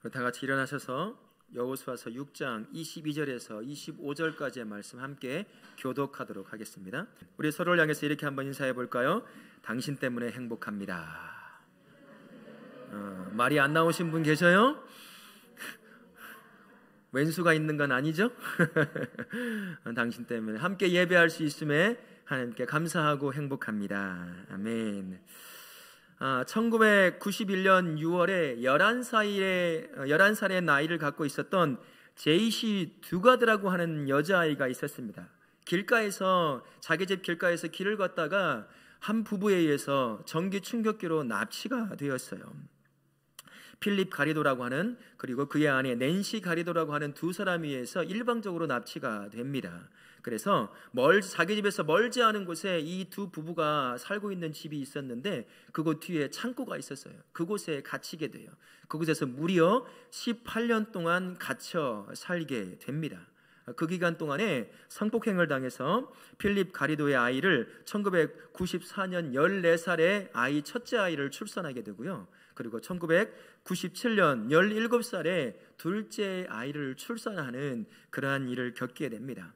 다 같이 일어나셔서 여호수아서 6장 22절에서 25절까지의 말씀 함께 교독하도록 하겠습니다. 우리 서로를 향해서 이렇게 한번 인사해 볼까요? 당신 때문에 행복합니다. 말이 안 나오신 분 계셔요? 왼수가 있는 건 아니죠? 당신 때문에 함께 예배할 수 있음에 하나님께 감사하고 행복합니다. 아멘. 1991년 6월에 11살의 나이를 갖고 있었던 제이시 두가드라고 하는 여자아이가 있었습니다. 길가에서, 자기 집 길가에서 길을 걷다가 한 부부에 의해서 전기 충격기로 납치가 되었어요. 필립 가리도라고 하는, 그리고 그의 아내 낸시 가리도라고 하는 두 사람에 의해서 일방적으로 납치가 됩니다. 그래서 자기 집에서 멀지 않은 곳에 이 두 부부가 살고 있는 집이 있었는데 그곳 뒤에 창고가 있었어요. 그곳에 갇히게 돼요. 그곳에서 무려 18년 동안 갇혀 살게 됩니다. 그 기간 동안에 성폭행을 당해서 필립 가리도의 아이를 1994년 14살에 아이 첫째 아이를 출산하게 되고요. 그리고 1997년 17살에 둘째 아이를 출산하는 그러한 일을 겪게 됩니다.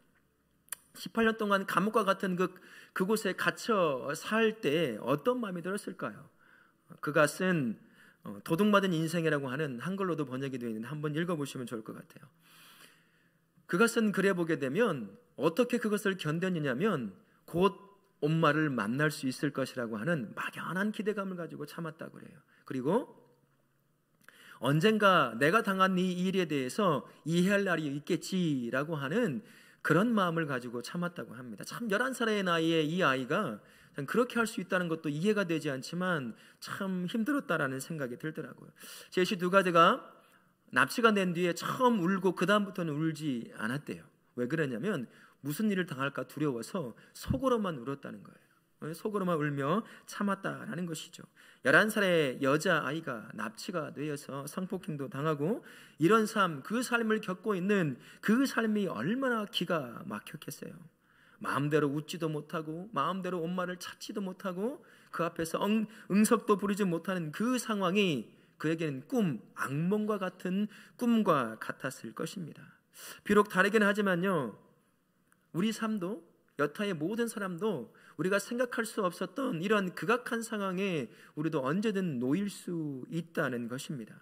18년 동안 감옥과 같은 그곳에 갇혀 살 때 어떤 마음이 들었을까요? 그가 쓴 도둑맞은 인생이라고 하는 한글로도 번역이 되어 있는데 한번 읽어보시면 좋을 것 같아요. 그가 쓴 글에 보게 되면 어떻게 그것을 견뎠느냐면 곧 엄마를 만날 수 있을 것이라고 하는 막연한 기대감을 가지고 참았다고 그래요. 그리고 언젠가 내가 당한 이 일에 대해서 이해할 날이 있겠지라고 하는 그런 마음을 가지고 참았다고 합니다. 참 11살의 나이에 이 아이가 그렇게 할 수 있다는 것도 이해가 되지 않지만 참 힘들었다라는 생각이 들더라고요. 제시 두가드가 납치가 된 뒤에 처음 울고 그 다음부터는 울지 않았대요. 왜 그러냐면 무슨 일을 당할까 두려워서 속으로만 울었다는 거예요. 속으로만 울며 참았다라는 것이죠. 11살의 여자아이가 납치가 되어서 성폭행도 당하고 이런 삶, 그 삶을 겪고 있는 그 삶이 얼마나 기가 막혔겠어요. 마음대로 웃지도 못하고 마음대로 엄마를 찾지도 못하고 그 앞에서 응석도 부리지 못하는 그 상황이 그에게는 악몽과 같은 꿈과 같았을 것입니다. 비록 다르긴 하지만요, 우리 삶도, 여타의 모든 사람도 우리가 생각할 수 없었던 이런 극악한 상황에 우리도 언제든 놓일 수 있다는 것입니다.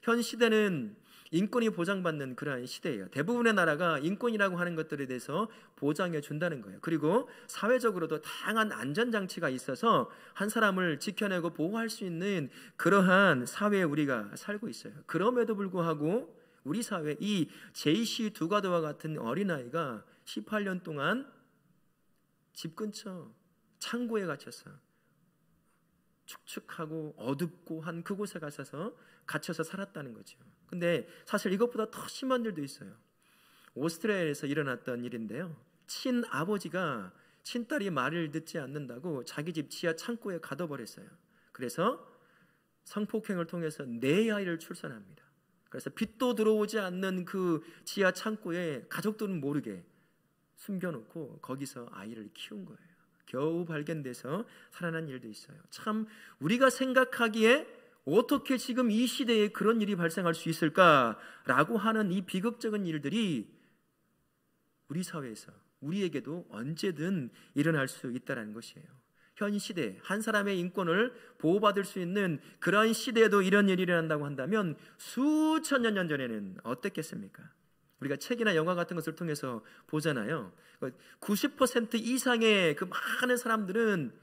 현 시대는 인권이 보장받는 그러한 시대예요. 대부분의 나라가 인권이라고 하는 것들에 대해서 보장해 준다는 거예요. 그리고 사회적으로도 다양한 안전장치가 있어서 한 사람을 지켜내고 보호할 수 있는 그러한 사회에 우리가 살고 있어요. 그럼에도 불구하고 우리 사회, 이 제이시 두가드와 같은 어린아이가 18년 동안 집 근처 창고에 갇혀서 축축하고 어둡고 한 그곳에 갇혀서 살았다는 거죠. 근데 사실 이것보다 더 심한 일도 있어요. 오스트리아에서 일어났던 일인데요. 친아버지가 친딸이 말을 듣지 않는다고 자기 집 지하 창고에 가둬버렸어요. 그래서 성폭행을 통해서 4아이를 출산합니다. 그래서 빛도 들어오지 않는 그 지하 창고에 가족들은 모르게 숨겨놓고 거기서 아이를 키운 거예요. 겨우 발견돼서 살아난 일도 있어요. 참 우리가 생각하기에 어떻게 지금 이 시대에 그런 일이 발생할 수 있을까라고 하는 이 비극적인 일들이 우리 사회에서 우리에게도 언제든 일어날 수 있다는 것이에요. 현 시대 한 사람의 인권을 보호받을 수 있는 그런 시대에도 이런 일이 일어난다고 한다면 수천 년 전에는 어땠겠습니까? 우리가 책이나 영화 같은 것을 통해서 보잖아요. 90% 이상의 그 많은 사람들은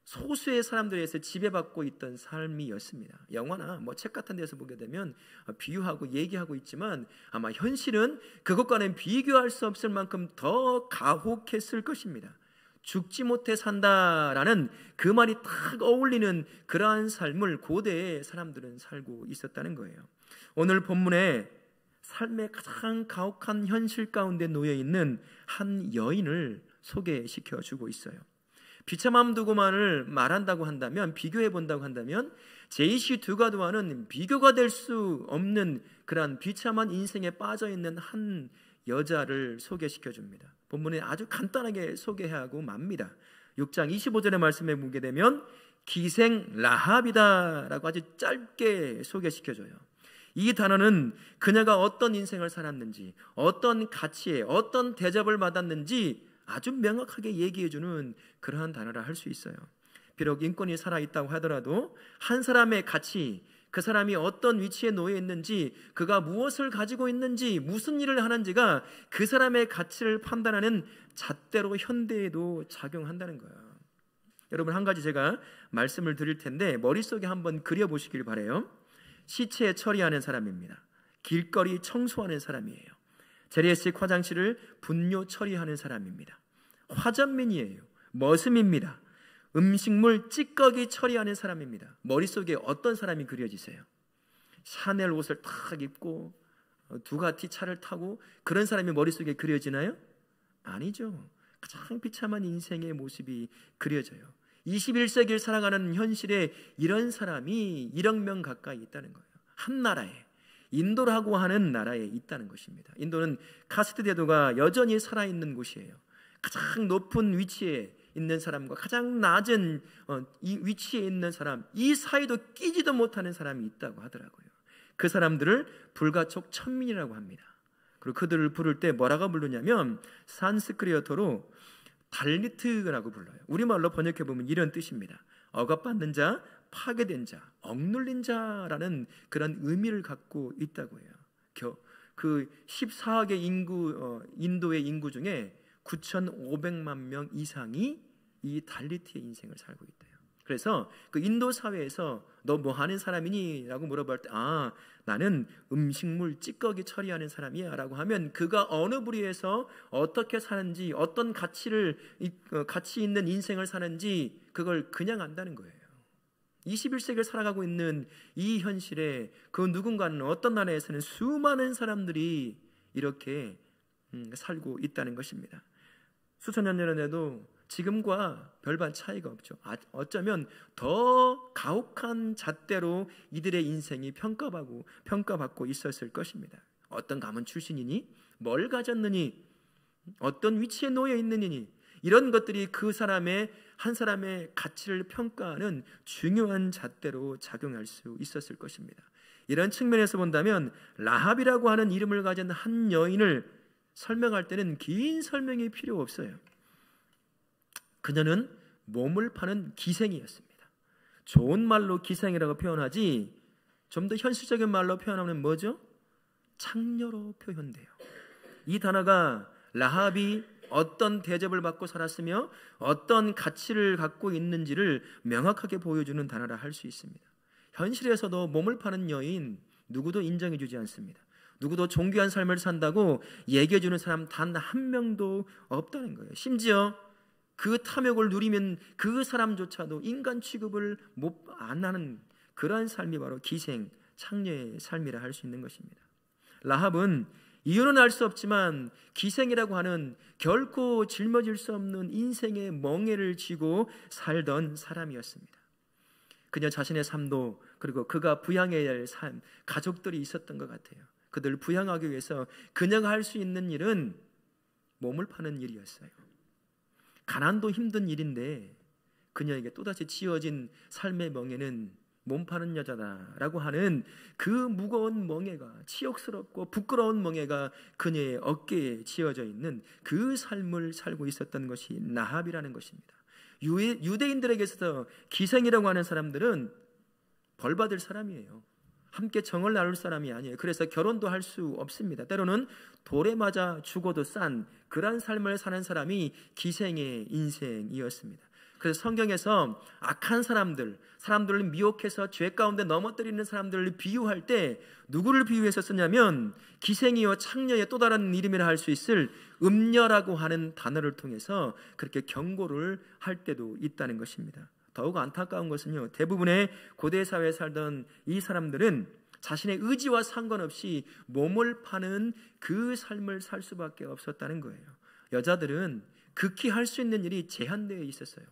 소수의 사람들에 의해서 지배받고 있던 삶이었습니다. 영화나 책 같은 데서 보게 되면 비유하고 얘기하고 있지만 아마 현실은 그것과는 비교할 수 없을 만큼 더 가혹했을 것입니다. 죽지 못해 산다라는 그 말이 딱 어울리는 그러한 삶을 고대의 사람들은 살고 있었다는 거예요. 오늘 본문에 삶의 가장 가혹한 현실 가운데 놓여있는 한 여인을 소개시켜 주고 있어요. 비참함 두고만을 말한다고 한다면, 비교해 본다고 한다면 제이시 두가드와는 비교가 될 수 없는 그러한 비참한 인생에 빠져있는 한 여자를 소개시켜 줍니다. 본문에 아주 간단하게 소개하고 맙니다. 6장 25절의 말씀에 보게 되면 기생 라합이다 라고 아주 짧게 소개시켜줘요. 이 단어는 그녀가 어떤 인생을 살았는지, 어떤 가치에 어떤 대접을 받았는지 아주 명확하게 얘기해주는 그러한 단어라 할 수 있어요. 비록 인권이 살아있다고 하더라도 한 사람의 가치, 그 사람이 어떤 위치에 놓여 있는지, 그가 무엇을 가지고 있는지, 무슨 일을 하는지가 그 사람의 가치를 판단하는 잣대로 현대에도 작용한다는 거예요. 여러분, 한 가지 제가 말씀을 드릴 텐데 머릿속에 한번 그려보시길 바라요. 시체 처리하는 사람입니다. 길거리 청소하는 사람이에요. 재래식 화장실을 분뇨 처리하는 사람입니다. 화전민이에요. 머슴입니다. 음식물 찌꺼기 처리하는 사람입니다. 머릿속에 어떤 사람이 그려지세요? 샤넬 옷을 탁 입고 두가티 차를 타고 그런 사람이 머릿속에 그려지나요? 아니죠. 가장 비참한 인생의 모습이 그려져요. 21세기를 살아가는 현실에 이런 사람이 1억 명 가까이 있다는 거예요. 한 나라에, 인도라고 하는 나라에 있다는 것입니다. 인도는 카스트 제도가 여전히 살아있는 곳이에요. 가장 높은 위치에 있는 사람과 가장 낮은 이 위치에 있는 사람, 이 사이도 끼지도 못하는 사람이 있다고 하더라고요. 그 사람들을 불가촉 천민이라고 합니다. 그리고 그들을 부를 때 뭐라고 부르냐면 산스크리어토로 달리트라고 불러요. 우리말로 번역해보면 이런 뜻입니다. 억압받는 자, 파괴된 자, 억눌린 자라는 그런 의미를 갖고 있다고 해요. 그 14억의 인도의 인구 중에 9,500만 명 이상이 이 달리트의 인생을 살고 있대요. 그래서 그 인도 사회에서 너 뭐 하는 사람이니? 라고 물어볼 때 나는 음식물 찌꺼기 처리하는 사람이야 라고 하면 그가 어느 부류에서 어떻게 사는지, 어떤 가치 있는 인생을 사는지 그걸 그냥 안다는 거예요. 21세기를 살아가고 있는 이 현실에 그 누군가는 어떤 나라에서는 수많은 사람들이 이렇게 살고 있다는 것입니다. 수천 년 전에도 지금과 별반 차이가 없죠. 어쩌면 더 가혹한 잣대로 이들의 인생이 평가받고 있었을 것입니다. 어떤 가문 출신이니, 뭘 가졌느니, 어떤 위치에 놓여 있느니, 이런 것들이 한 사람의 가치를 평가하는 중요한 잣대로 작용할 수 있었을 것입니다. 이런 측면에서 본다면 라합이라고 하는 이름을 가진 한 여인을 설명할 때는 긴 설명이 필요 없어요. 그녀는 몸을 파는 기생이었습니다. 좋은 말로 기생이라고 표현하지 좀 더 현실적인 말로 표현하면 뭐죠? 창녀로 표현돼요. 이 단어가 라합이 어떤 대접을 받고 살았으며 어떤 가치를 갖고 있는지를 명확하게 보여주는 단어라 할 수 있습니다. 현실에서도 몸을 파는 여인 누구도 인정해 주지 않습니다. 누구도 존귀한 삶을 산다고 얘기해 주는 사람 단 한 명도 없다는 거예요. 심지어 그 탐욕을 누리면 그 사람조차도 인간 취급을 안 하는 그러한 삶이 바로 기생, 창녀의 삶이라 할 수 있는 것입니다. 라합은 이유는 알 수 없지만 기생이라고 하는 결코 짊어질 수 없는 인생의 멍에를 쥐고 살던 사람이었습니다. 그녀 자신의 삶도, 그리고 그가 부양해야 할 삶, 가족들이 있었던 것 같아요. 그들을 부양하기 위해서 그녀가 할 수 있는 일은 몸을 파는 일이었어요. 가난도 힘든 일인데 그녀에게 또다시 지어진 삶의 멍에는 몸 파는 여자다라고 하는 그 무거운 멍에가, 치욕스럽고 부끄러운 멍에가 그녀의 어깨에 지어져 있는 그 삶을 살고 있었던 것이 라합이라는 것입니다. 유대인들에게서 기생이라고 하는 사람들은 벌받을 사람이에요. 함께 정을 나눌 사람이 아니에요. 그래서 결혼도 할 수 없습니다. 때로는 돌에 맞아 죽어도 싼 그런 삶을 사는 사람이 기생의 인생이었습니다. 그래서 성경에서 악한 사람들을 미혹해서 죄 가운데 넘어뜨리는 사람들을 비유할 때 누구를 비유해서 쓰냐면 기생이요 창녀의 또 다른 이름이라 할 수 있을 음녀라고 하는 단어를 통해서 그렇게 경고를 할 때도 있다는 것입니다. 더욱 안타까운 것은요, 대부분의 고대 사회에 살던 이 사람들은 자신의 의지와 상관없이 몸을 파는 그 삶을 살 수밖에 없었다는 거예요. 여자들은 극히 할 수 있는 일이 제한되어 있었어요.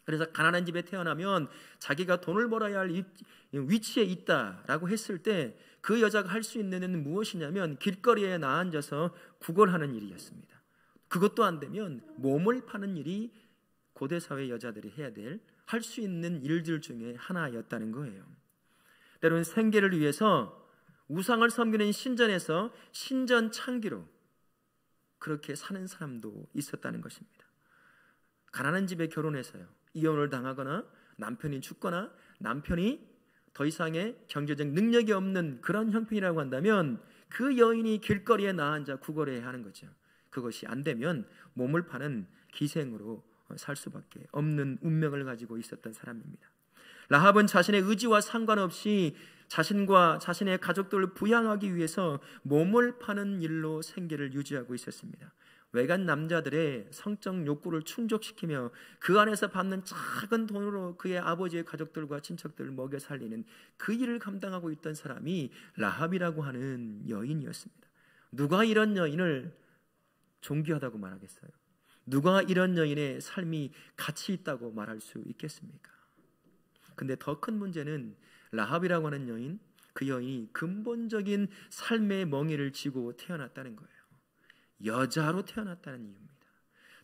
그래서 가난한 집에 태어나면 자기가 돈을 벌어야 할 위치에 있다라고 했을 때 그 여자가 할 수 있는 일은 무엇이냐면 길거리에 나앉아서 구걸하는 일이었습니다. 그것도 안 되면 몸을 파는 일이 고대 사회 여자들이 해야 될, 할 수 있는 일들 중에 하나였다는 거예요. 때로는 생계를 위해서 우상을 섬기는 신전에서 신전 창기로 그렇게 사는 사람도 있었다는 것입니다. 가난한 집에 결혼해서요, 이혼을 당하거나 남편이 죽거나 남편이 더 이상의 경제적 능력이 없는 그런 형편이라고 한다면 그 여인이 길거리에 나앉아 구걸해야 하는 거죠. 그것이 안 되면 몸을 파는 기생으로 살 수밖에 없는 운명을 가지고 있었던 사람입니다. 라합은 자신의 의지와 상관없이 자신과 자신의 가족들을 부양하기 위해서 몸을 파는 일로 생계를 유지하고 있었습니다. 외간 남자들의 성적 욕구를 충족시키며 그 안에서 받는 작은 돈으로 그의 아버지의 가족들과 친척들을 먹여 살리는 그 일을 감당하고 있던 사람이 라합이라고 하는 여인이었습니다. 누가 이런 여인을 존귀하다고 말하겠어요? 누가 이런 여인의 삶이 가치 있다고 말할 수 있겠습니까? 근데 더 큰 문제는 라합이라고 하는 여인, 그 여인이 근본적인 삶의 멍에를 쥐고 태어났다는 거예요. 여자로 태어났다는 이유입니다.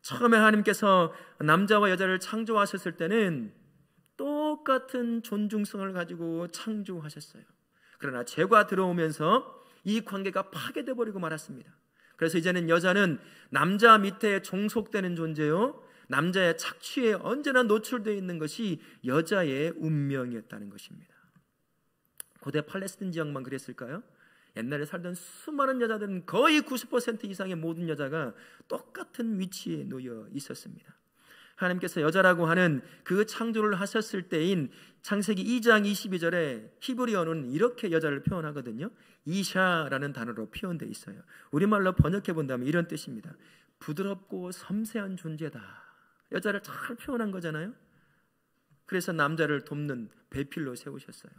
처음에 하나님께서 남자와 여자를 창조하셨을 때는 똑같은 존중성을 가지고 창조하셨어요. 그러나 죄가 들어오면서 이 관계가 파괴되어 버리고 말았습니다. 그래서 이제는 여자는 남자 밑에 종속되는 존재요, 남자의 착취에 언제나 노출되어 있는 것이 여자의 운명이었다는 것입니다. 고대 팔레스틴 지역만 그랬을까요? 옛날에 살던 수많은 여자들은 거의 90% 이상의 모든 여자가 똑같은 위치에 놓여 있었습니다. 하나님께서 여자라고 하는 그 창조를 하셨을 때인 창세기 2장 22절에 히브리어는 이렇게 여자를 표현하거든요. 이샤라는 단어로 표현되어 있어요. 우리말로 번역해 본다면 이런 뜻입니다. 부드럽고 섬세한 존재다. 여자를 잘 표현한 거잖아요. 그래서 남자를 돕는 배필로 세우셨어요.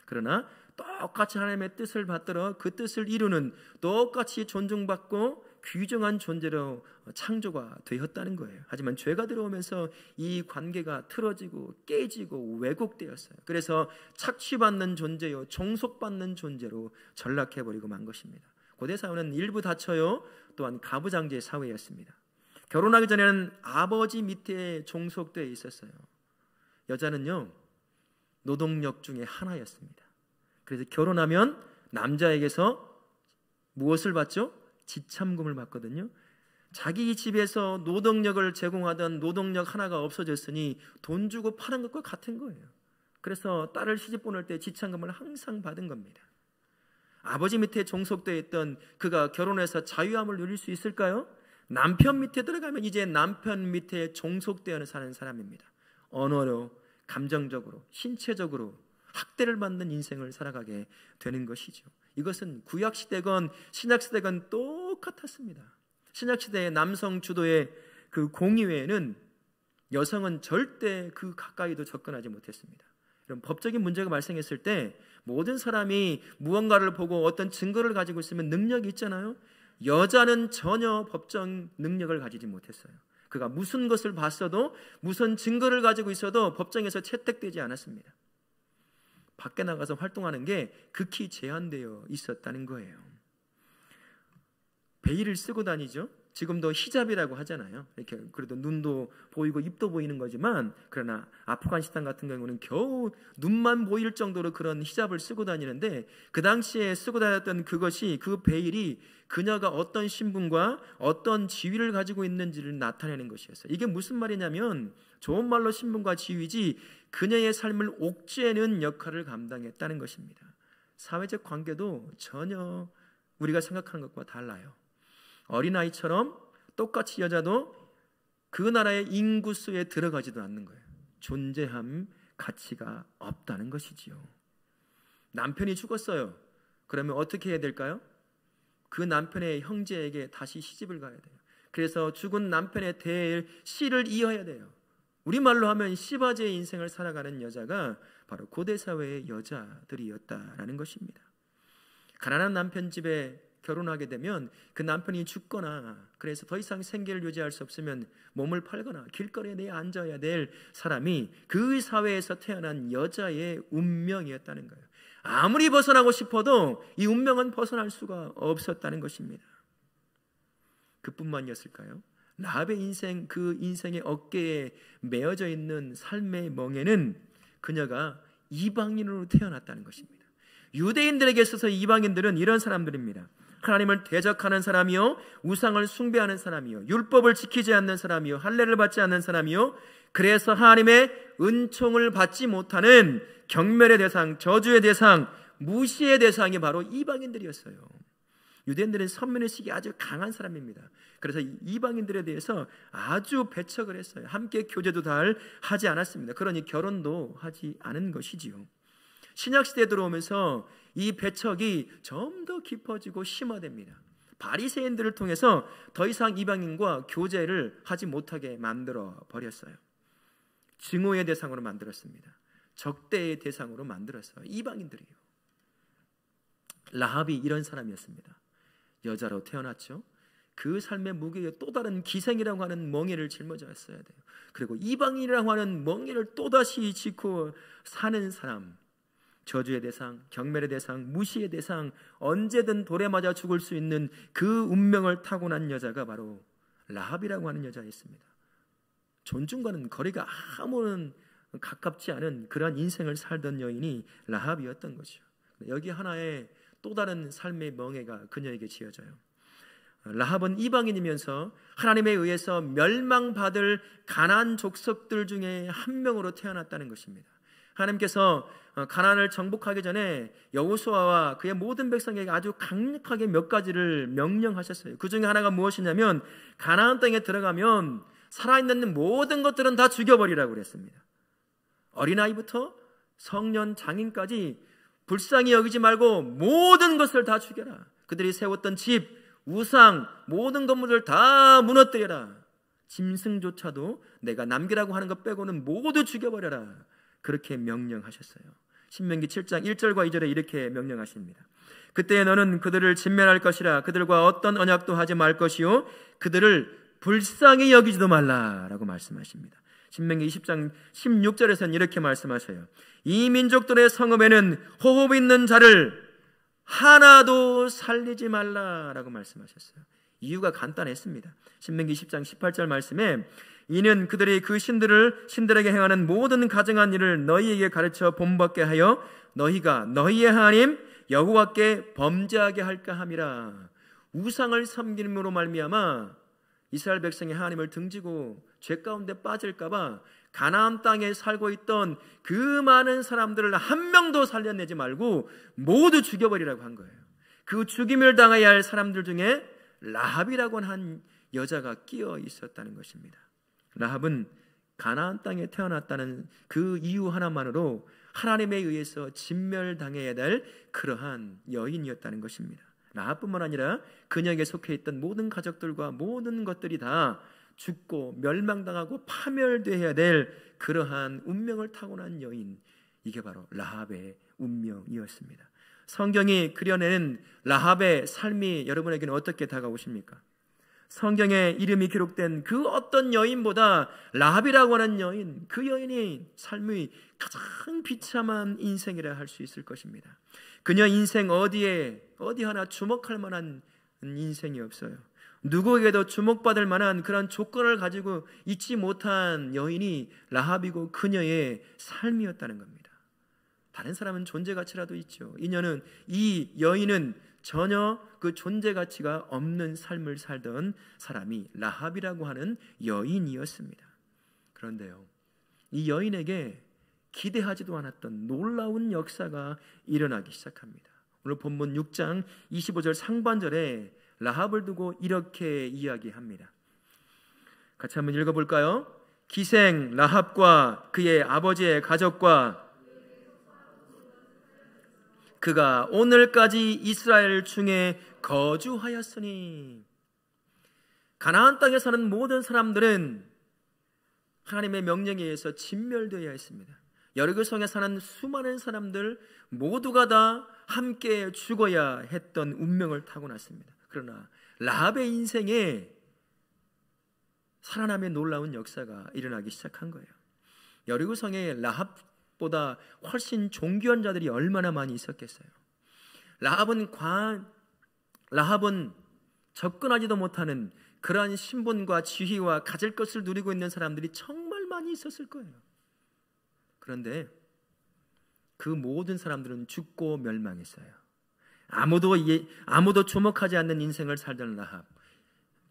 그러나 똑같이 하나님의 뜻을 받들어 그 뜻을 이루는 똑같이 존중받고 귀중한 존재로 창조가 되었다는 거예요. 하지만 죄가 들어오면서 이 관계가 틀어지고 깨지고 왜곡되었어요. 그래서 착취받는 존재요, 종속받는 존재로 전락해버리고 만 것입니다. 고대 사회는 일부 다쳐요, 또한 가부장제 사회였습니다. 결혼하기 전에는 아버지 밑에 종속되어 있었어요. 여자는요, 노동력 중에 하나였습니다. 그래서 결혼하면 남자에게서 무엇을 받죠? 지참금을 받거든요. 자기 집에서 노동력을 제공하던 노동력 하나가 없어졌으니 돈 주고 파는 것과 같은 거예요. 그래서 딸을 시집 보낼 때 지참금을 항상 받은 겁니다. 아버지 밑에 종속되어 있던 그가 결혼해서 자유함을 누릴 수 있을까요? 남편 밑에 들어가면 이제 남편 밑에 종속되어 사는 사람입니다. 언어로, 감정적으로, 신체적으로 학대를 받는 인생을 살아가게 되는 것이죠. 이것은 구약시대건 신약시대건 똑같았습니다. 신약시대의 남성 주도의 그 공의회에는 여성은 절대 그 가까이도 접근하지 못했습니다. 이런 법적인 문제가 발생했을 때 모든 사람이 무언가를 보고 어떤 증거를 가지고 있으면 능력이 있잖아요. 여자는 전혀 법적 능력을 가지지 못했어요. 그가 무슨 것을 봤어도, 무슨 증거를 가지고 있어도 법정에서 채택되지 않았습니다. 밖에 나가서 활동하는 게 극히 제한되어 있었다는 거예요. 베일을 쓰고 다니죠. 지금도 히잡이라고 하잖아요. 이렇게 그래도 눈도 보이고 입도 보이는 거지만, 그러나 아프가니스탄 같은 경우는 겨우 눈만 보일 정도로 그런 히잡을 쓰고 다니는데, 그 당시에 쓰고 다녔던 그것이, 그 베일이 그녀가 어떤 신분과 어떤 지위를 가지고 있는지를 나타내는 것이었어요. 이게 무슨 말이냐면, 좋은 말로 신분과 지위지 그녀의 삶을 옥죄는 역할을 감당했다는 것입니다. 사회적 관계도 전혀 우리가 생각하는 것과 달라요. 어린아이처럼 똑같이 여자도 그 나라의 인구수에 들어가지도 않는 거예요. 존재함, 가치가 없다는 것이지요. 남편이 죽었어요. 그러면 어떻게 해야 될까요? 그 남편의 형제에게 다시 시집을 가야 돼요. 그래서 죽은 남편의 대의 씨를 이어야 돼요. 우리말로 하면 시바제의 인생을 살아가는 여자가 바로 고대 사회의 여자들이었다라는 것입니다. 가난한 남편 집에 결혼하게 되면 그 남편이 죽거나, 그래서 더 이상 생계를 유지할 수 없으면 몸을 팔거나 길거리에 내어 앉아야 될 사람이 그 사회에서 태어난 여자의 운명이었다는 거예요. 아무리 벗어나고 싶어도 이 운명은 벗어날 수가 없었다는 것입니다. 그뿐만이었을까요? 라합의 인생, 그 인생의 어깨에 메어져 있는 삶의 멍에는 그녀가 이방인으로 태어났다는 것입니다. 유대인들에게 있어서 이방인들은 이런 사람들입니다. 하나님을 대적하는 사람이요, 우상을 숭배하는 사람이요, 율법을 지키지 않는 사람이요, 할례를 받지 않는 사람이요, 그래서 하나님의 은총을 받지 못하는 경멸의 대상, 저주의 대상, 무시의 대상이 바로 이방인들이었어요. 유대인들은 선민의식이 아주 강한 사람입니다. 그래서 이방인들에 대해서 아주 배척을 했어요. 함께 교제도 잘 하지 않았습니다. 그러니 결혼도 하지 않은 것이지요. 신약시대에 들어오면서 이 배척이 좀 더 깊어지고 심화됩니다. 바리새인들을 통해서 더 이상 이방인과 교제를 하지 못하게 만들어 버렸어요. 증오의 대상으로 만들었습니다. 적대의 대상으로 만들었어요. 이방인들이요. 라합이 이런 사람이었습니다. 여자로 태어났죠. 그 삶의 무게에 또 다른 기생이라고 하는 멍에를 짊어졌어야 돼요. 그리고 이방인이라고 하는 멍에를 또다시 싣고 사는 사람, 저주의 대상, 경멸의 대상, 무시의 대상, 언제든 돌에 맞아 죽을 수 있는 그 운명을 타고난 여자가 바로 라합이라고 하는 여자였습니다. 존중과는 거리가 아무런 가깝지 않은 그러한 인생을 살던 여인이 라합이었던 거죠. 여기 하나의 또 다른 삶의 멍에가 그녀에게 지어져요. 라합은 이방인이면서 하나님에 의해서 멸망받을 가나안 족속들 중에 한 명으로 태어났다는 것입니다. 하나님께서 가나안을 정복하기 전에 여호수아와 그의 모든 백성에게 아주 강력하게 몇 가지를 명령하셨어요. 그 중에 하나가 무엇이냐면 가나안 땅에 들어가면 살아있는 모든 것들은 다 죽여버리라고 그랬습니다. 어린아이부터 성년, 장인까지 불쌍히 여기지 말고 모든 것을 다 죽여라. 그들이 세웠던 집, 우상, 모든 건물을 다 무너뜨려라. 짐승조차도 내가 남기라고 하는 것 빼고는 모두 죽여버려라. 그렇게 명령하셨어요. 신명기 7장 1절과 2절에 이렇게 명령하십니다. 그때 너는 그들을 진멸할 것이라. 그들과 어떤 언약도 하지 말 것이요 그들을 불쌍히 여기지도 말라라고 말씀하십니다. 신명기 20장 16절에서는 이렇게 말씀하셔요. 이 민족들의 성읍에는 호흡 있는 자를 하나도 살리지 말라라고 말씀하셨어요. 이유가 간단했습니다. 신명기 10장 18절 말씀에 이는 그들이 그 신들에게 행하는 모든 가증한 일을 너희에게 가르쳐 본받게 하여 너희가 너희의 하나님 여호와께 범죄하게 할까 함이라. 우상을 섬김으로 말미암아 이스라엘 백성이 하나님을 등지고 죄 가운데 빠질까봐 가나안 땅에 살고 있던 그 많은 사람들을 한 명도 살려내지 말고 모두 죽여버리라고 한 거예요. 그 죽임을 당해야 할 사람들 중에 라합이라고 한 여자가 끼어 있었다는 것입니다. 라합은 가나안 땅에 태어났다는 그 이유 하나만으로 하나님에 의해서 진멸당해야 될 그러한 여인이었다는 것입니다. 라합뿐만 아니라 그녀에게 속해 있던 모든 가족들과 모든 것들이 다 죽고 멸망당하고 파멸되어야 될 그러한 운명을 타고난 여인, 이게 바로 라합의 운명이었습니다. 성경이 그려내는 라합의 삶이 여러분에게는 어떻게 다가오십니까? 성경에 이름이 기록된 그 어떤 여인보다 라합이라고 하는 여인, 그 여인이 삶의 가장 비참한 인생이라 할 수 있을 것입니다. 그녀 인생 어디 하나 주목할 만한 인생이 없어요. 누구에게도 주목받을 만한 그런 조건을 가지고 있지 못한 여인이 라합이고 그녀의 삶이었다는 겁니다. 다른 사람은 존재 가치라도 있죠. 이 여인은 전혀 그 존재 가치가 없는 삶을 살던 사람이 라합이라고 하는 여인이었습니다. 그런데요, 이 여인에게 기대하지도 않았던 놀라운 역사가 일어나기 시작합니다. 오늘 본문 6장 25절 상반절에 라합을 두고 이렇게 이야기합니다. 같이 한번 읽어볼까요? 기생 라합과 그의 아버지의 가족과 그가 오늘까지 이스라엘 중에 거주하였으니, 가나안 땅에 사는 모든 사람들은 하나님의 명령에 의해서 진멸되어야 했습니다. 여리고성에 사는 수많은 사람들 모두가 다 함께 죽어야 했던 운명을 타고났습니다. 그러나 라합의 인생에 살아남의 놀라운 역사가 일어나기 시작한 거예요. 여리고성에 라합보다 훨씬 존귀한 자들이 얼마나 많이 있었겠어요. 라합은 접근하지도 못하는 그러한 신분과 지위와 가질 것을 누리고 있는 사람들이 정말 많이 있었을 거예요. 그런데 그 모든 사람들은 죽고 멸망했어요. 아무도 주목하지 않는 인생을 살던 라합,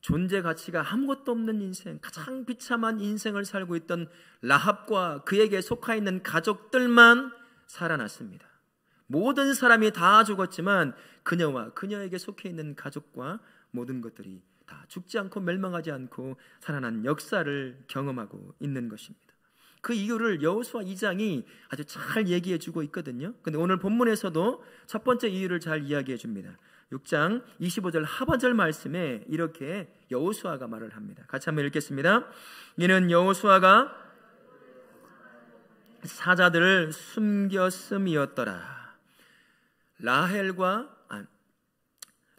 존재 가치가 아무것도 없는 인생, 가장 비참한 인생을 살고 있던 라합과 그에게 속하 있는 가족들만 살아났습니다. 모든 사람이 다 죽었지만 그녀와 그녀에게 속해 있는 가족과 모든 것들이 다 죽지 않고 멸망하지 않고 살아난 역사를 경험하고 있는 것입니다. 그 이유를 여호수아 2장이 아주 잘 얘기해 주고 있거든요. 근데 오늘 본문에서도 첫 번째 이유를 잘 이야기해 줍니다. 6장 25절 하반절 말씀에 이렇게 여호수아가 말을 합니다. 같이 한번 읽겠습니다. 이는 여호수아가 사자들을 숨겼음이었더라.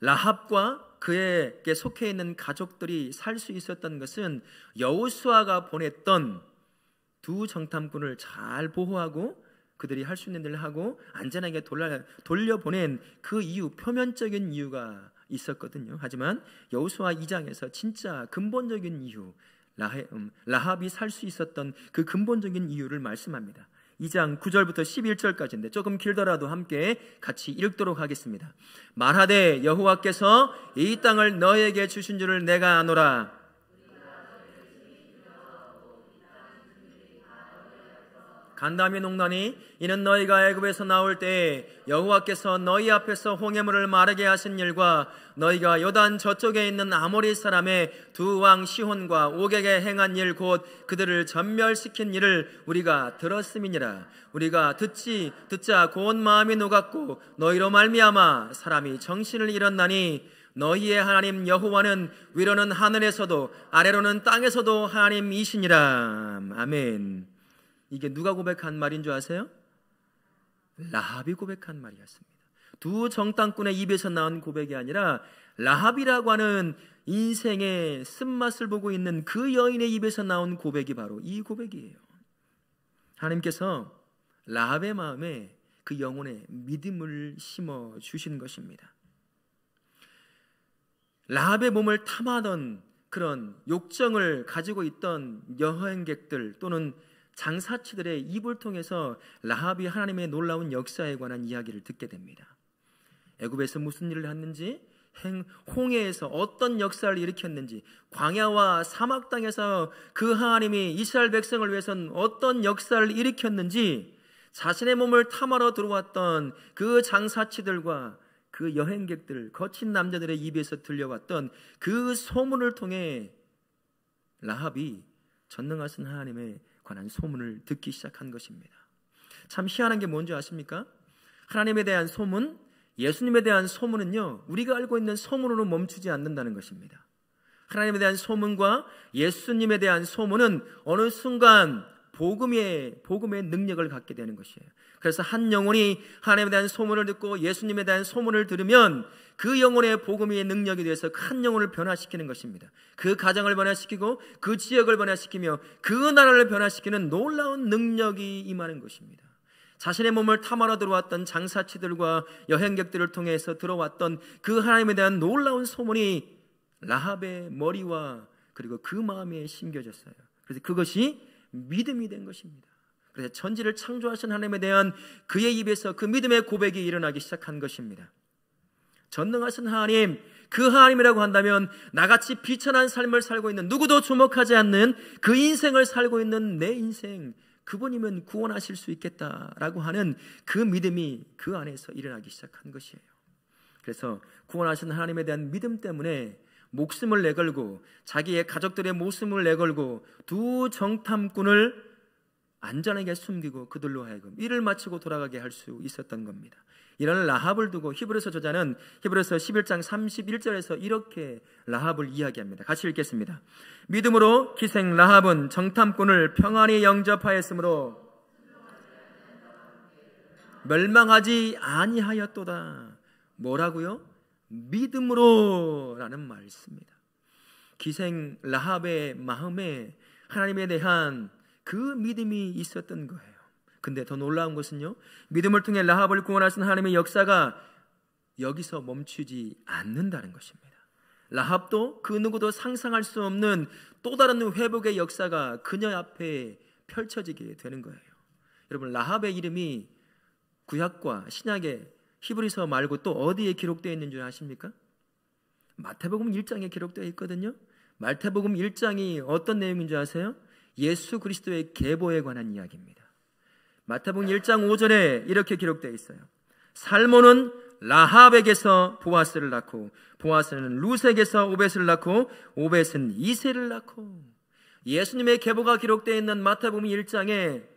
라합과 그에게 속해 있는 가족들이 살 수 있었던 것은 여호수아가 보냈던 두 정탐꾼을 잘 보호하고 그들이 할 수 있는 일을 하고 안전하게 돌려보낸 그 이유, 표면적인 이유가 있었거든요. 하지만 여호수아 2장에서 진짜 근본적인 이유, 라합이 살 수 있었던 그 근본적인 이유를 말씀합니다. 2장 9절부터 11절까지인데 조금 길더라도 함께 같이 읽도록 하겠습니다. 말하되 여호와께서 이 땅을 너에게 주신 줄을 내가 아노라. 간담이 농단이 이는 너희가 애굽에서 나올 때에 여호와께서 너희 앞에서 홍해물을 마르게 하신 일과 너희가 요단 저쪽에 있는 아모리 사람의 두 왕 시혼과 옥에게 행한 일 곧 그들을 전멸시킨 일을 우리가 들었음이니라. 우리가 듣자 고운 마음이 녹았고 너희로 말미암아 사람이 정신을 잃었나니 너희의 하나님 여호와는 위로는 하늘에서도 아래로는 땅에서도 하나님이시니라. 아멘. 이게 누가 고백한 말인 줄 아세요? 라합이 고백한 말이었습니다. 두 정탐꾼의 입에서 나온 고백이 아니라 라합이라고 하는 인생의 쓴맛을 보고 있는 그 여인의 입에서 나온 고백이 바로 이 고백이에요. 하나님께서 라합의 마음에 그 영혼의 믿음을 심어 주신 것입니다. 라합의 몸을 탐하던 그런 욕정을 가지고 있던 여행객들 또는 장사치들의 입을 통해서 라합이 하나님의 놀라운 역사에 관한 이야기를 듣게 됩니다. 애굽에서 무슨 일을 했는지, 홍해에서 어떤 역사를 일으켰는지, 광야와 사막 땅에서 그 하나님이 이스라엘 백성을 위해서는 어떤 역사를 일으켰는지 자신의 몸을 탐하러 들어왔던 그 장사치들과 그 여행객들, 거친 남자들의 입에서 들려왔던 그 소문을 통해 라합이 전능하신 하나님의 관한 소문을 듣기 시작한 것입니다. 참 희한한 게 뭔지 아십니까? 하나님에 대한 소문, 예수님에 대한 소문은요, 우리가 알고 있는 소문으로 멈추지 않는다는 것입니다. 하나님에 대한 소문과 예수님에 대한 소문은 어느 순간 복음의 능력을 갖게 되는 것이에요. 그래서 한 영혼이 하나님에 대한 소문을 듣고 예수님에 대한 소문을 들으면 그 영혼의 복음의 능력이 되어서 한 영혼을 변화시키는 것입니다. 그 가정을 변화시키고 그 지역을 변화시키며 그 나라를 변화시키는 놀라운 능력이 임하는 것입니다. 자신의 몸을 탐하러 들어왔던 장사치들과 여행객들을 통해서 들어왔던 그 하나님에 대한 놀라운 소문이 라합의 머리와 그리고 그 마음에 심겨졌어요. 그래서 그것이 믿음이 된 것입니다. 그래서 천지를 창조하신 하나님에 대한 그의 입에서 그 믿음의 고백이 일어나기 시작한 것입니다. 전능하신 하나님, 그 하나님이라고 한다면 나같이 비천한 삶을 살고 있는, 누구도 주목하지 않는 그 인생을 살고 있는 내 인생, 그분이면 구원하실 수 있겠다라고 하는 그 믿음이 그 안에서 일어나기 시작한 것이에요. 그래서 구원하신 하나님에 대한 믿음 때문에 목숨을 내걸고 자기의 가족들의 목숨을 내걸고 두 정탐꾼을 안전하게 숨기고 그들로 하여금 일을 마치고 돌아가게 할 수 있었던 겁니다. 이런 라합을 두고 히브리서 저자는 히브리서 11장 31절에서 이렇게 라합을 이야기합니다. 같이 읽겠습니다. 믿음으로 기생 라합은 정탐꾼을 평안히 영접하였으므로 멸망하지 아니하였도다. 뭐라고요? 믿음으로 라는 말이 있습니다. 기생 라합의 마음에 하나님에 대한 그 믿음이 있었던 거예요. 근데 더 놀라운 것은요, 믿음을 통해 라합을 구원하신 하나님의 역사가 여기서 멈추지 않는다는 것입니다. 라합도 그 누구도 상상할 수 없는 또 다른 회복의 역사가 그녀 앞에 펼쳐지게 되는 거예요. 여러분, 라합의 이름이 구약과 신약의 히브리서 말고 또 어디에 기록되어 있는 줄 아십니까? 마태복음 1장에 기록되어 있거든요. 마태복음 1장이 어떤 내용인 줄 아세요? 예수 그리스도의 계보에 관한 이야기입니다. 마태복음 1장 5절에 이렇게 기록되어 있어요. 살몬은 라합에게서 보아스를 낳고 보아스는 룻에게서 오벳을 낳고 오벳은 이새를 낳고. 예수님의 계보가 기록되어 있는 마태복음 1장에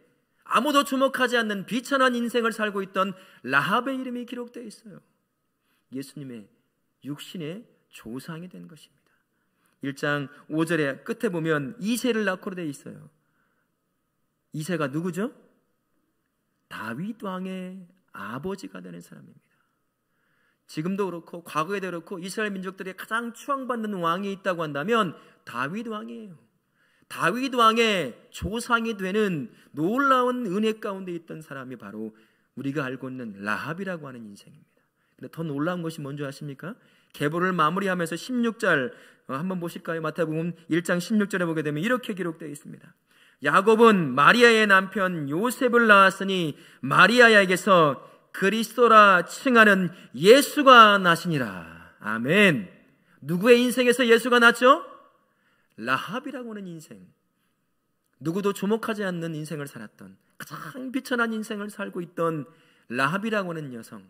아무도 주목하지 않는 비천한 인생을 살고 있던 라합의 이름이 기록되어 있어요. 예수님의 육신의 조상이 된 것입니다. 1장 5절에 끝에 보면 이새를 낳고로 되어 있어요. 이새가 누구죠? 다윗 왕의 아버지가 되는 사람입니다. 지금도 그렇고 과거에도 그렇고 이스라엘 민족들이 가장 추앙받는 왕이 있다고 한다면 다윗 왕이에요. 다윗 왕의 조상이 되는 놀라운 은혜 가운데 있던 사람이 바로 우리가 알고 있는 라합이라고 하는 인생입니다. 근데 더 놀라운 것이 뭔지 아십니까? 계보를 마무리하면서 16절 한번 보실까요? 마태복음 1장 16절에 보게 되면 이렇게 기록되어 있습니다. 야곱은 마리아의 남편 요셉을 낳았으니 마리아에게서 그리스도라 칭하는 예수가 나시니라. 아멘. 누구의 인생에서 예수가 났죠? 라합이라고 하는 인생, 누구도 주목하지 않는 인생을 살았던, 가장 비천한 인생을 살고 있던 라합이라고 하는 여성,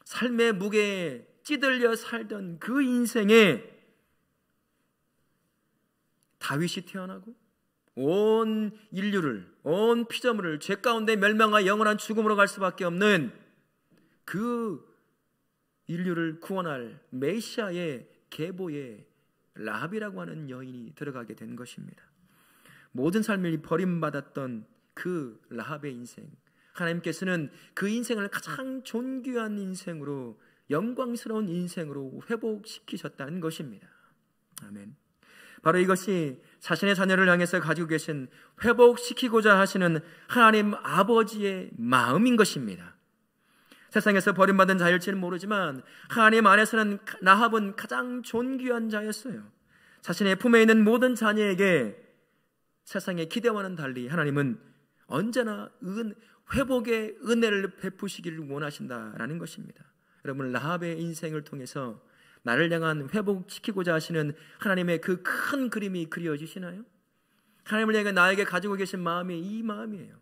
삶의 무게에 찌들려 살던 그 인생에 다윗이 태어나고 온 인류를, 온 피조물을 죄 가운데 멸망과 영원한 죽음으로 갈 수밖에 없는 그 인류를 구원할 메시아의 계보에 라합이라고 하는 여인이 들어가게 된 것입니다. 모든 삶을 버림받았던 그 라합의 인생, 하나님께서는 그 인생을 가장 존귀한 인생으로, 영광스러운 인생으로 회복시키셨다는 것입니다. 아멘. 바로 이것이 자신의 자녀를 향해서 가지고 계신 회복시키고자 하시는 하나님 아버지의 마음인 것입니다. 세상에서 버림받은 자일지는 모르지만 하나님 안에서는 라합은 가장 존귀한 자였어요. 자신의 품에 있는 모든 자녀에게 세상의 기대와는 달리 하나님은 언제나 회복의 은혜를 베푸시기를 원하신다라는 것입니다. 여러분, 라합의 인생을 통해서 나를 향한 회복시키고자 하시는 하나님의 그 큰 그림이 그려지시나요? 하나님을 향해 나에게 가지고 계신 마음이 이 마음이에요.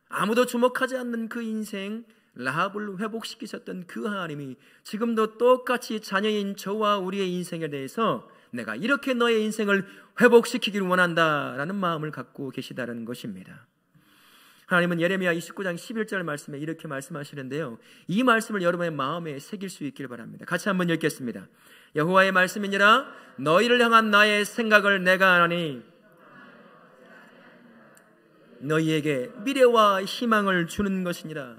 아무도 주목하지 않는 그 인생, 라합을 회복시키셨던 그 하나님이 지금도 똑같이 자녀인 저와 우리의 인생에 대해서 내가 이렇게 너의 인생을 회복시키기를 원한다라는 마음을 갖고 계시다는 것입니다. 하나님은 예레미야 29장 11절 말씀에 이렇게 말씀하시는데요, 이 말씀을 여러분의 마음에 새길 수 있길 바랍니다. 같이 한번 읽겠습니다. 여호와의 말씀이니라. 너희를 향한 나의 생각을 내가 아나니 너희에게 미래와 희망을 주는 것이니라.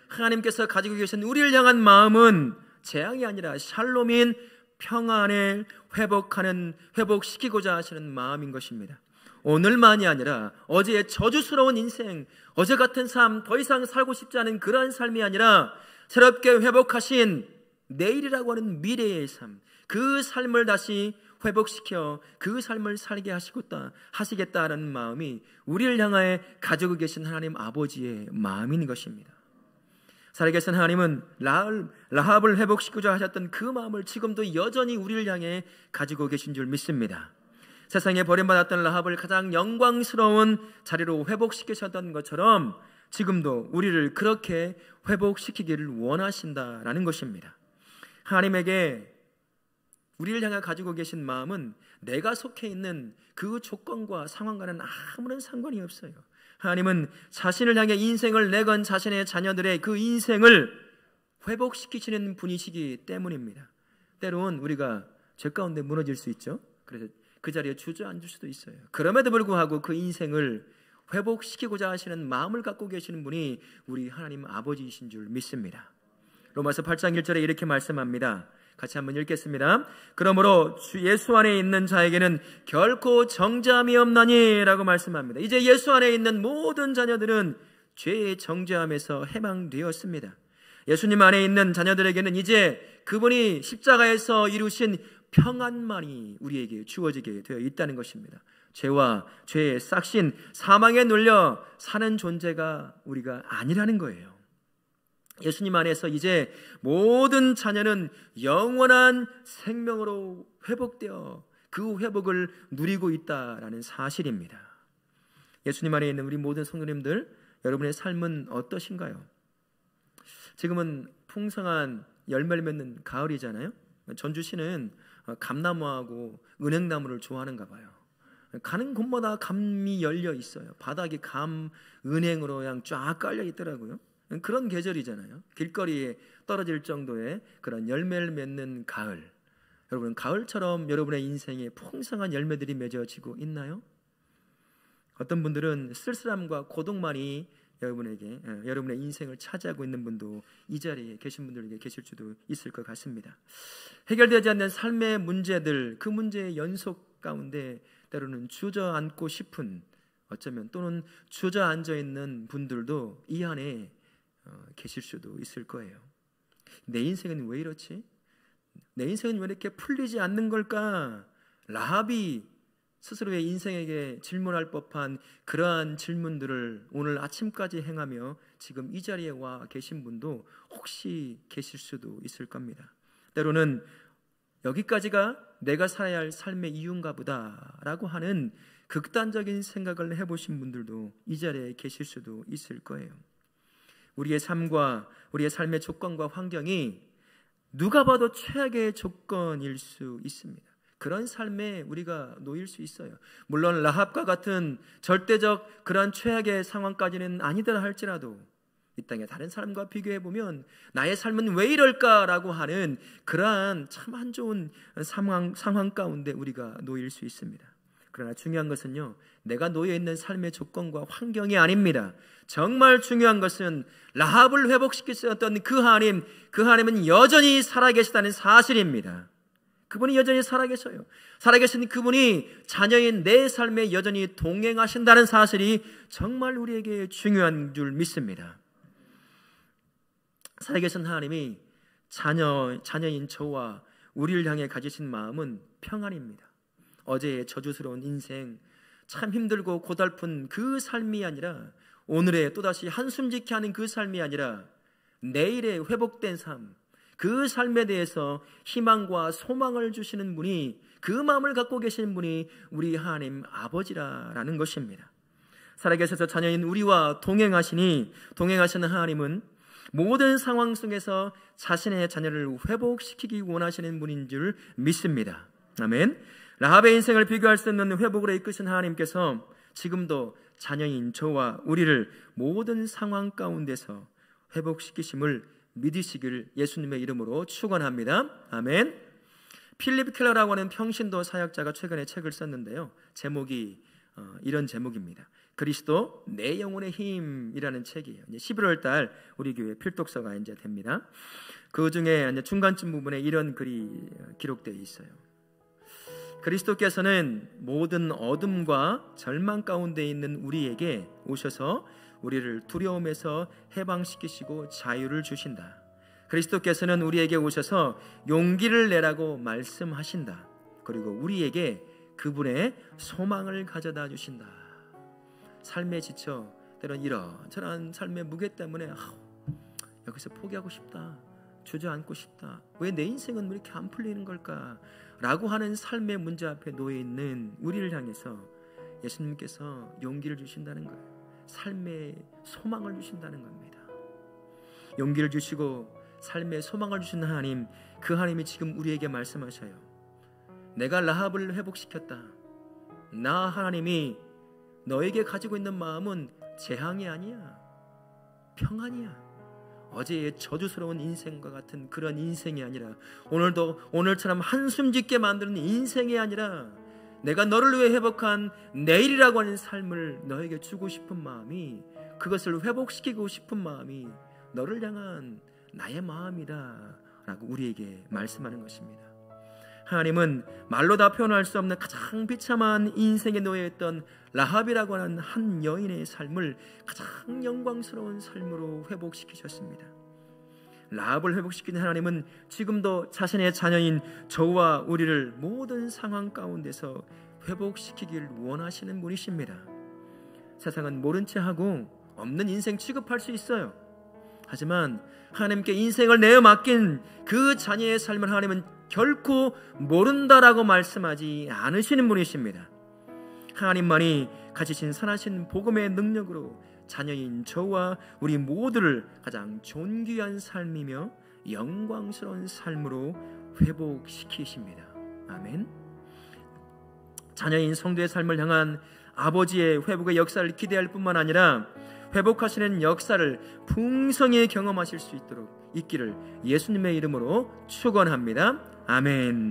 하나님께서 가지고 계신 우리를 향한 마음은 재앙이 아니라 샬롬인 평안을 회복시키고자 하시는 마음인 것입니다. 오늘만이 아니라 어제의 저주스러운 인생, 어제 같은 삶, 더 이상 살고 싶지 않은 그러한 삶이 아니라 새롭게 회복하신 내일이라고 하는 미래의 삶, 그 삶을 다시 회복시켜 그 삶을 살게 하시겠다라는 마음이 우리를 향하여 가지고 계신 하나님 아버지의 마음인 것입니다. 살아계신 하나님은 라합을 회복시키고자 하셨던 그 마음을 지금도 여전히 우리를 향해 가지고 계신 줄 믿습니다. 세상에 버림받았던 라합을 가장 영광스러운 자리로 회복시키셨던 것처럼 지금도 우리를 그렇게 회복시키기를 원하신다라는 것입니다. 하나님에게 우리를 향해 가지고 계신 마음은 내가 속해 있는 그 조건과 상황과는 아무런 상관이 없어요. 하나님은 자신을 향해 인생을 내건 자신의 자녀들의 그 인생을 회복시키시는 분이시기 때문입니다. 때론 우리가 죄 가운데 무너질 수 있죠. 그래서 그 자리에 주저앉을 수도 있어요. 그럼에도 불구하고 그 인생을 회복시키고자 하시는 마음을 갖고 계시는 분이 우리 하나님 아버지이신 줄 믿습니다. 로마서 8장 1절에 이렇게 말씀합니다. 같이 한번 읽겠습니다. 그러므로 주 예수 안에 있는 자에게는 결코 정죄함이 없나니 라고 말씀합니다. 이제 예수 안에 있는 모든 자녀들은 죄의 정죄함에서 해방되었습니다. 예수님 안에 있는 자녀들에게는 이제 그분이 십자가에서 이루신 평안만이 우리에게 주어지게 되어 있다는 것입니다. 죄와 죄의 싹신, 사망에 눌려 사는 존재가 우리가 아니라는 거예요. 예수님 안에서 이제 모든 자녀는 영원한 생명으로 회복되어 그 회복을 누리고 있다라는 사실입니다. 예수님 안에 있는 우리 모든 성도님들, 여러분의 삶은 어떠신가요? 지금은 풍성한 열매를 맺는 가을이잖아요. 전주시는 감나무하고 은행나무를 좋아하는가 봐요. 가는 곳마다 감이 열려 있어요. 바닥이 감, 은행으로 그냥 쫙 깔려 있더라고요. 그런 계절이잖아요. 길거리에 떨어질 정도의 그런 열매를 맺는 가을. 여러분, 가을처럼 여러분의 인생에 풍성한 열매들이 맺어지고 있나요? 어떤 분들은 쓸쓸함과 고독만이 여러분의 인생을 차지하고 있는 분도 이 자리에 계신 분들에게 계실 수도 있을 것 같습니다. 해결되지 않는 삶의 문제들, 그 문제의 연속 가운데 때로는 주저앉고 싶은, 어쩌면 또는 주저앉아 있는 분들도 이 안에 계실 수도 있을 거예요. 내 인생은 왜 이렇지? 내 인생은 왜 이렇게 풀리지 않는 걸까? 라합이 스스로의 인생에게 질문할 법한 그러한 질문들을 오늘 아침까지 행하며 지금 이 자리에 와 계신 분도 혹시 계실 수도 있을 겁니다. 때로는 여기까지가 내가 살아야 할 삶의 이유인가 보다라고 하는 극단적인 생각을 해보신 분들도 이 자리에 계실 수도 있을 거예요. 우리의 삶과 우리의 삶의 조건과 환경이 누가 봐도 최악의 조건일 수 있습니다. 그런 삶에 우리가 놓일 수 있어요. 물론 라합과 같은 절대적 그런 최악의 상황까지는 아니더라 할지라도 이 땅의 다른 사람과 비교해 보면 나의 삶은 왜 이럴까라고 하는 그러한 참 안 좋은 상황 가운데 우리가 놓일 수 있습니다. 그러나 중요한 것은요, 내가 놓여 있는 삶의 조건과 환경이 아닙니다. 정말 중요한 것은 라합을 회복시킬 수 있었던 그 하나님은 여전히 살아계시다는 사실입니다. 그분이 여전히 살아계셔요. 살아계신 그분이 자녀인 내 삶에 여전히 동행하신다는 사실이 정말 우리에게 중요한 줄 믿습니다. 살아계신 하나님이 자녀인 저와 우리를 향해 가지신 마음은 평안입니다. 어제의 저주스러운 인생, 참 힘들고 고달픈 그 삶이 아니라, 오늘의 또다시 한숨 짓게 하는 그 삶이 아니라 내일의 회복된 삶, 그 삶에 대해서 희망과 소망을 주시는 분이, 그 마음을 갖고 계시는 분이 우리 하나님 아버지라는 것입니다. 살아계셔서 자녀인 우리와 동행하시는 하나님은 모든 상황 속에서 자신의 자녀를 회복시키기 원하시는 분인 줄 믿습니다. 아멘. 라합의 인생을 비교할 수 없는 회복으로 이끄신 하나님께서 지금도 자녀인 저와 우리를 모든 상황 가운데서 회복시키심을 믿으시길 예수님의 이름으로 축원합니다. 아멘. 필립 켈러라고 하는 평신도 사역자가 최근에 책을 썼는데요, 제목이 이런 제목입니다. 그리스도 내 영혼의 힘이라는 책이에요. 11월 달 우리 교회 필독서가 이제 됩니다. 그 중에 이제 중간쯤 부분에 이런 글이 기록되어 있어요. 그리스도께서는 모든 어둠과 절망 가운데 있는 우리에게 오셔서 우리를 두려움에서 해방시키시고 자유를 주신다. 그리스도께서는 우리에게 오셔서 용기를 내라고 말씀하신다. 그리고 우리에게 그분의 소망을 가져다 주신다. 삶에 지쳐 때론 이런저런 삶의 무게 때문에 여기서 포기하고 싶다, 주저앉고 싶다, 왜 내 인생은 왜 이렇게 안 풀리는 걸까 라고 하는 삶의 문제 앞에 놓여 있는 우리를 향해서 예수님께서 용기를 주신다는 거예요. 삶의 소망을 주신다는 겁니다. 용기를 주시고 삶의 소망을 주신 하나님, 그 하나님이 지금 우리에게 말씀하셔요. 내가 라합을 회복시켰다. 나 하나님이 너에게 가지고 있는 마음은 재앙이 아니야, 평안이야. 어제의 저주스러운 인생과 같은 그런 인생이 아니라, 오늘처럼 한숨 짓게 만드는 인생이 아니라, 내가 너를 위해 회복한 내일이라고 하는 삶을 너에게 주고 싶은 마음이, 그것을 회복시키고 싶은 마음이 너를 향한 나의 마음이다 라고 우리에게 말씀하는 것입니다. 하나님은 말로 다 표현할 수 없는 가장 비참한 인생에 놓여있던 라합이라고 하는 한 여인의 삶을 가장 영광스러운 삶으로 회복시키셨습니다. 라합을 회복시키는 하나님은 지금도 자신의 자녀인 저와 우리를 모든 상황 가운데서 회복시키길 원하시는 분이십니다. 세상은 모른 채 하고 없는 인생 취급할 수 있어요. 하지만 하나님께 인생을 내어 맡긴 그 자녀의 삶을 하나님은 결코 모른다라고 말씀하지 않으시는 분이십니다. 하나님만이 가지신 선하신 복음의 능력으로 자녀인 저와 우리 모두를 가장 존귀한 삶이며 영광스러운 삶으로 회복시키십니다. 아멘. 자녀인 성도의 삶을 향한 아버지의 회복의 역사를 기대할 뿐만 아니라 회복하시는 역사를 풍성히 경험하실 수 있도록 있기를 예수님의 이름으로 축원합니다. 아멘.